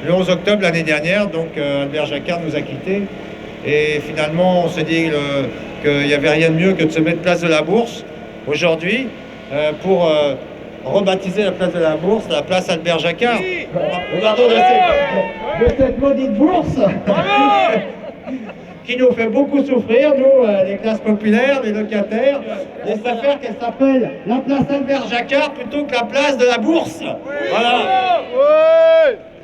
Le 11 octobre l'année dernière, Albert Jacquard nous a quittés. Et finalement, on s'est dit qu'il n'y avait rien de mieux que de se mettre place de la Bourse aujourd'hui pour rebaptiser la place de la Bourse, la place Albert Jacquard. Regardons de cette maudite bourse qui nous fait beaucoup souffrir, nous, les classes populaires, les locataires. Et ça fait qu'elle s'appelle la place Albert Jacquard plutôt que la place de la Bourse. Voilà.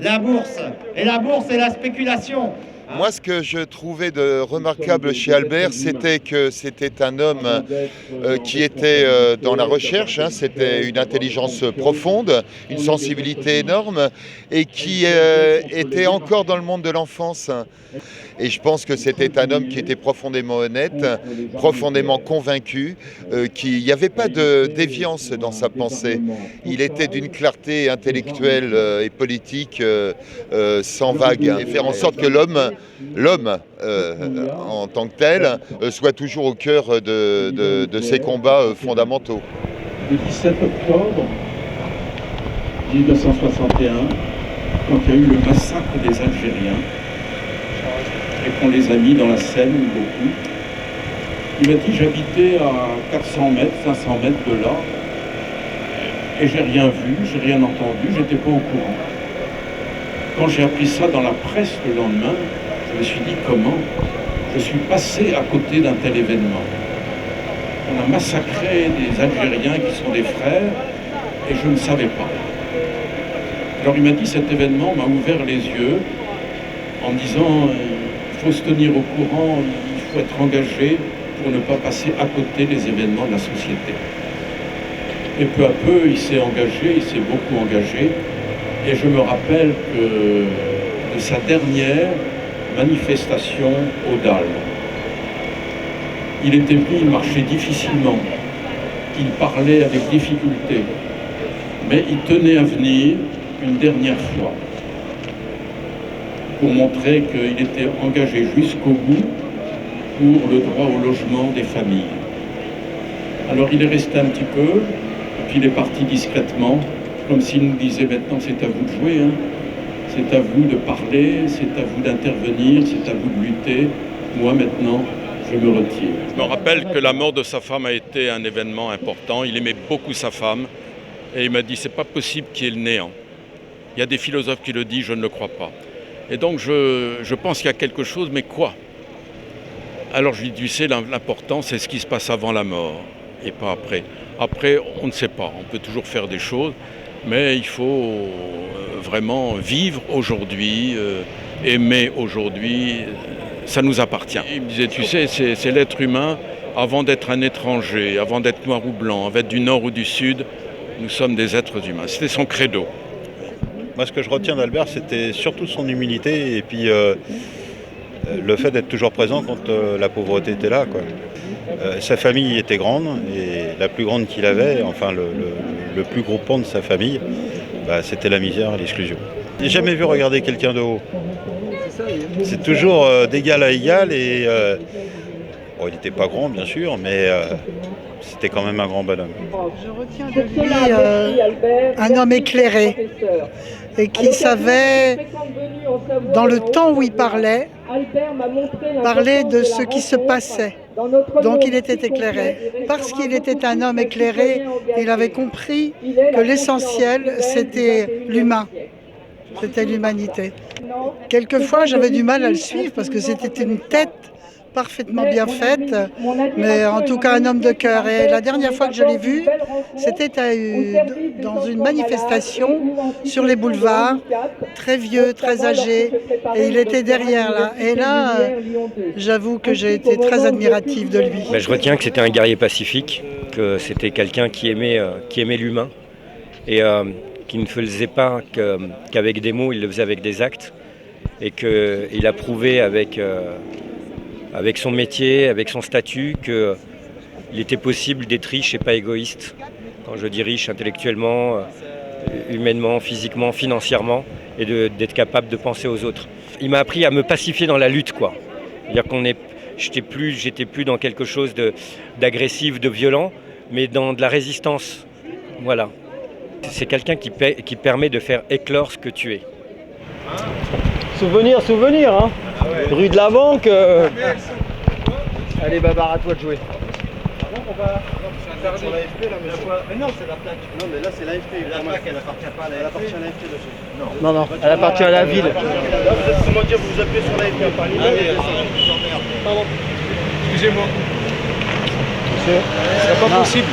La Bourse. Et la Bourse, c'est la spéculation. Moi, ce que je trouvais de remarquable chez Albert, c'était que c'était un homme qui était dans la recherche, c'était une intelligence profonde, une sensibilité énorme, et qui était encore dans le monde de l'enfance. Et je pense que c'était un homme qui était profondément honnête, profondément convaincu, qu'il n'y avait pas de déviance dans sa pensée. Il était d'une clarté intellectuelle et politique sans vague. Et faire en sorte que l'homme en tant que tel soit toujours au cœur de ses combats fondamentaux. Le 17 octobre 1961, quand il y a eu le massacre des Algériens, et qu'on les a mis dans la Seine, beaucoup, il m'a dit j'habitais à 400 mètres, 500 mètres de là, et j'ai rien vu, j'ai rien entendu, j'étais pas au courant. Quand j'ai appris ça dans la presse le lendemain, je me suis dit comment je suis passé à côté d'un tel événement. On a massacré des Algériens qui sont des frères et je ne savais pas. Alors il m'a dit cet événement m'a ouvert les yeux en disant il faut se tenir au courant, il faut être engagé pour ne pas passer à côté des événements de la société. Et peu à peu il s'est engagé, il s'est beaucoup engagé. Et je me rappelle de sa dernière manifestation aux Dalles. Il était venu, il marchait difficilement, il parlait avec difficulté, mais il tenait à venir une dernière fois pour montrer qu'il était engagé jusqu'au bout pour le droit au logement des familles. Alors il est resté un petit peu, puis il est parti discrètement, comme s'il nous disait maintenant c'est à vous de jouer, c'est à vous de parler, c'est à vous d'intervenir, c'est à vous de lutter. Moi maintenant, je me retire. Je me rappelle que la mort de sa femme a été un événement important. Il aimait beaucoup sa femme et il m'a dit c'est pas possible qu'il y ait le néant. Il y a des philosophes qui le disent, je ne le crois pas. Et donc je pense qu'il y a quelque chose, mais quoi? Alors je lui dis tu sais l'important c'est ce qui se passe avant la mort et pas après. Après on ne sait pas, on peut toujours faire des choses. Mais il faut vraiment vivre aujourd'hui, aimer aujourd'hui, ça nous appartient. Il me disait, tu sais, c'est l'être humain, avant d'être un étranger, avant d'être noir ou blanc, avant d'être du nord ou du sud, nous sommes des êtres humains. C'était son credo. Moi, ce que je retiens d'Albert, c'était surtout son humilité et puis le fait d'être toujours présent quand la pauvreté était là, quoi. Sa famille était grande et la plus grande qu'il avait, enfin le plus gros pan de sa famille, c'était la misère et l'exclusion. J'ai jamais vu regarder quelqu'un de haut. C'est toujours d'égal à égal et bon, il n'était pas grand bien sûr, mais c'était quand même un grand bonhomme. Je retiens de lui un homme éclairé et qui savait, dans le temps où il parlait de ce qui se passait. Donc il était éclairé. Parce qu'il était un homme éclairé, il avait compris que l'essentiel, c'était l'humain. C'était l'humanité. Quelquefois, j'avais du mal à le suivre parce que c'était une tête parfaitement bien faite, mais en tout cas un homme de cœur. Et la dernière fois que je l'ai vu, c'était dans une manifestation sur les boulevards, très vieux, très âgé, et il était derrière là. Et là, j'avoue que j'ai été très admirative de lui. Je retiens que c'était un guerrier pacifique, que c'était quelqu'un qui aimait l'humain et qui ne faisait pas qu'avec des mots, il le faisait avec des actes, et qu'il a prouvé avec son métier, avec son statut, qu'il était possible d'être riche et pas égoïste. Quand je dis riche intellectuellement, humainement, physiquement, financièrement, et d'être capable de penser aux autres. Il m'a appris à me pacifier dans la lutte, quoi. C'est-à-dire j'étais plus dans quelque chose d'agressif, de violent, mais dans de la résistance. Voilà. C'est quelqu'un qui permet de faire éclore ce que tu es. Souvenir, hein. Rue de la Banque. Allez, Babar, à toi de jouer. Sur l'AFP là, monsieur. Mais non, c'est la plaque. Non, mais là c'est l'AFP. La plaque, elle appartient pas à l'AFP. Elle appartient à l'AFP dessus. Non, Non, elle appartient à la ville. Laissez-moi dire, vous appelez sur l'AFP, pas l'IME. Pardon. Excusez-moi. Monsieur, C'est pas possible.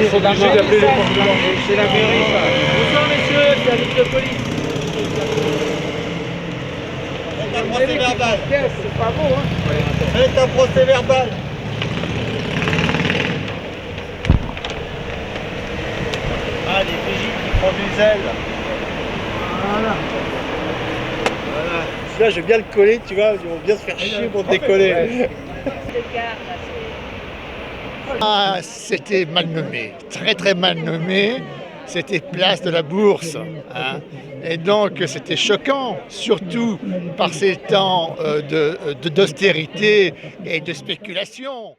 Il faut obligé d'appeler les forces de l'ordre. c'est la mairie, ça. Bonsoir, messieurs, c'est avec de police. C'est un procès verbal. C'est pas beau, hein. C'est un procès verbal. Ah, les PJ qui font du zèle. Voilà. Là, je vais bien le coller, tu vois. Ils vont bien se faire chier pour te décoller. Ah, c'était mal nommé, très très mal nommé. C'était place de la Bourse. Hein. Et donc c'était choquant, surtout par ces temps d'austérité et de spéculation.